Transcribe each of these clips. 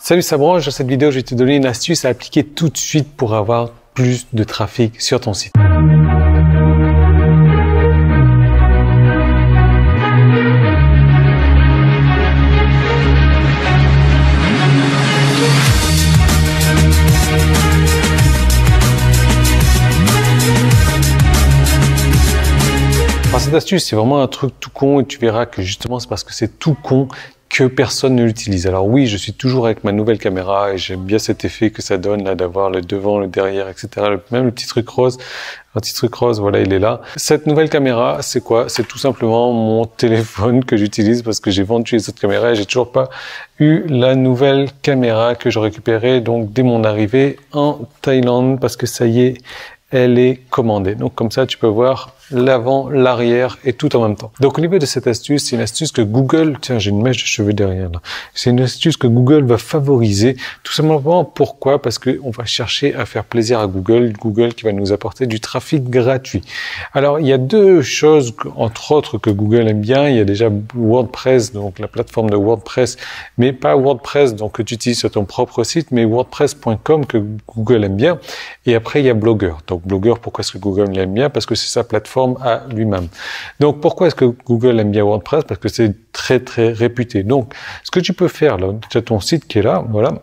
Salut, ça branche. Dans cette vidéo, je vais te donner une astuce à appliquer tout de suite pour avoir plus de trafic sur ton site. Alors, cette astuce, c'est vraiment un truc tout con et tu verras que justement, c'est parce que c'est tout con que personne ne l'utilise. Alors oui, je suis toujours avec ma nouvelle caméra et j'aime bien cet effet que ça donne là d'avoir le devant, le derrière, etc. Même le petit truc rose, voilà, il est là. Cette nouvelle caméra, c'est quoi? C'est tout simplement mon téléphone que j'utilise parce que j'ai vendu les autres caméras et j'ai toujours pas eu la nouvelle caméra que je récupérais donc dès mon arrivée en Thaïlande parce que ça y est, elle est commandée. Donc comme ça, tu peux voir l'avant, l'arrière et tout en même temps. Donc au niveau de cette astuce, c'est une astuce que Google, tiens, j'ai une mèche de cheveux derrière là. C'est une astuce que Google va favoriser. Tout simplement, pourquoi? Parce que on va chercher à faire plaisir à Google qui va nous apporter du trafic gratuit. Alors il y a deux choses, entre autres, que Google aime bien. Il y a déjà WordPress, donc la plateforme de WordPress, mais pas WordPress donc que tu utilises sur ton propre site, mais WordPress.com que Google aime bien. Et après il y a Blogger. Donc Blogger, pourquoi est-ce que Google l'aime bien? Parce que c'est sa plateforme à lui-même. Donc, pourquoi est-ce que Google aime bien WordPress? Parce que c'est très, très réputé. Donc, ce que tu peux faire, là, tu as ton site qui est là, voilà,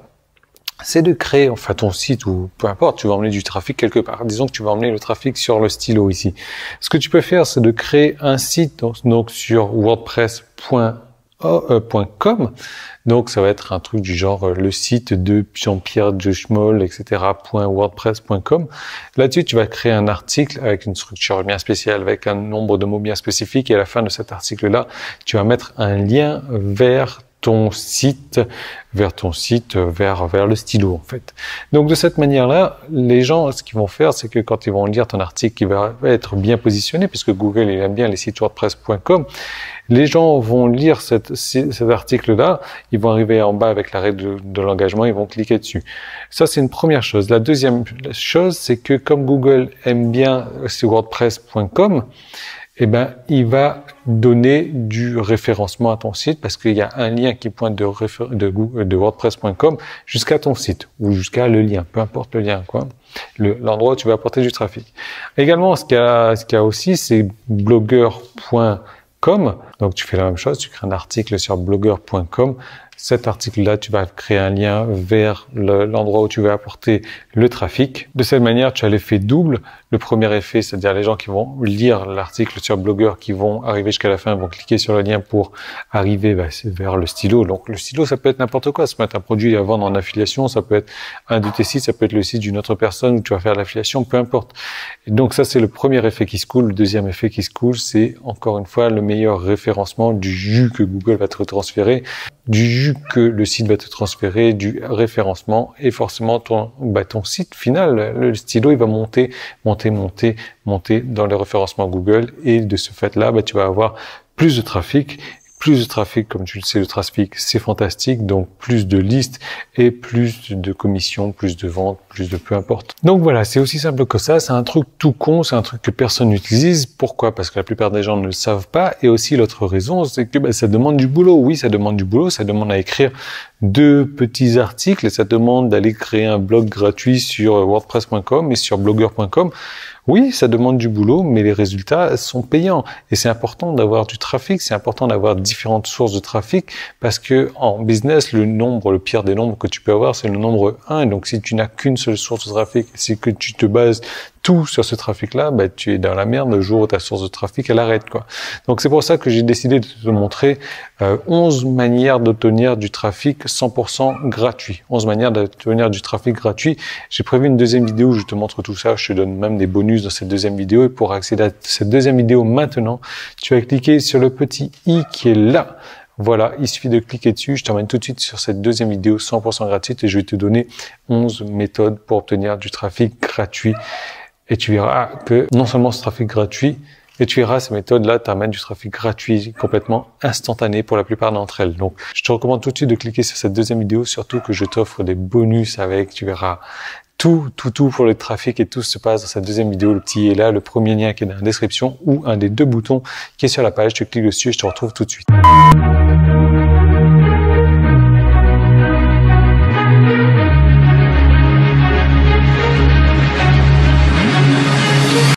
c'est de créer, enfin, ton site ou peu importe, tu vas emmener du trafic quelque part. Disons que tu vas emmener le trafic sur le stylo ici. Ce que tu peux faire, c'est de créer un site, donc sur WordPress.com. Donc ça va être un truc du genre le site de Jean-Pierre de Schmoll, etc. .wordpress.com. Là-dessus, tu vas créer un article avec une structure bien spéciale, avec un nombre de mots bien spécifiques. Et à la fin de cet article-là, tu vas mettre un lien vers ton site, vers le stylo, en fait. Donc, de cette manière-là, les gens, ce qu'ils vont faire, c'est que quand ils vont lire ton article, qui va être bien positionné, puisque Google, il aime bien les sites WordPress.com, les gens vont lire cet article-là, ils vont arriver en bas avec la règle de l'engagement, ils vont cliquer dessus. Ça, c'est une première chose. La deuxième chose, c'est que comme Google aime bien WordPress.com, eh ben, il va donner du référencement à ton site parce qu'il y a un lien qui pointe de WordPress.com jusqu'à ton site ou jusqu'à le lien, peu importe le lien, quoi. L'endroit où tu vas apporter du trafic. Également, ce qu'il y a aussi, c'est blogger.com. Donc, tu fais la même chose, tu crées un article sur blogger.com. Cet article-là, tu vas créer un lien vers l'endroit où tu veux apporter le trafic. De cette manière, tu as l'effet double. Le premier effet, c'est-à-dire les gens qui vont lire l'article sur Blogger, qui vont arriver jusqu'à la fin, vont cliquer sur le lien pour arriver vers le stylo. Donc, le stylo, ça peut être n'importe quoi. Ça peut être un produit à vendre en affiliation, ça peut être un de tes sites, ça peut être le site d'une autre personne où tu vas faire l'affiliation, peu importe. Et donc, ça, c'est le premier effet qui se coule. Le deuxième effet qui se coule, c'est encore une fois le meilleur référencement du jus que Google va te retransférer, du jus que le site va te transférer, du référencement et forcément ton site final, le stylo, il va monter dans le référencement Google et de ce fait-là, tu vas avoir plus de trafic. Plus de trafic, comme tu le sais, le trafic, c'est fantastique. Donc, plus de listes et plus de commissions, plus de ventes, plus de peu importe. Donc voilà, c'est aussi simple que ça. C'est un truc tout con, c'est un truc que personne n'utilise. Pourquoi? Parce que la plupart des gens ne le savent pas. Et aussi, l'autre raison, c'est que ça demande du boulot. Oui, ça demande du boulot. Ça demande à écrire 2 petits articles et ça demande d'aller créer un blog gratuit sur WordPress.com et sur Blogger.com. Oui, ça demande du boulot, mais les résultats sont payants. Et c'est important d'avoir du trafic, c'est important d'avoir différentes sources de trafic, parce que en business, le pire des nombres que tu peux avoir, c'est le nombre 1. Et donc, si tu n'as qu'une seule source de trafic, c'est que tu te bases tout sur ce trafic-là, tu es dans la merde le jour où ta source de trafic, elle arrête, quoi. Donc, c'est pour ça que j'ai décidé de te montrer 11 manières d'obtenir du trafic 100% gratuit. 11 manières d'obtenir du trafic gratuit. J'ai prévu une deuxième vidéo où je te montre tout ça. Je te donne même des bonus dans cette deuxième vidéo. Et pour accéder à cette deuxième vidéo maintenant, tu vas cliquer sur le petit i qui est là. Voilà, il suffit de cliquer dessus. Je t'emmène tout de suite sur cette deuxième vidéo 100% gratuite et je vais te donner 11 méthodes pour obtenir du trafic gratuit. Et tu verras que non seulement ce trafic gratuit, et tu verras, ces méthodes-là t'amènent du trafic gratuit complètement instantané pour la plupart d'entre elles. Donc, je te recommande tout de suite de cliquer sur cette deuxième vidéo, surtout que je t'offre des bonus avec, tu verras, tout pour le trafic et tout se passe dans cette deuxième vidéo. Le petit est là, le premier lien qui est dans la description ou un des 2 boutons qui est sur la page. Tu cliques dessus et je te retrouve tout de suite.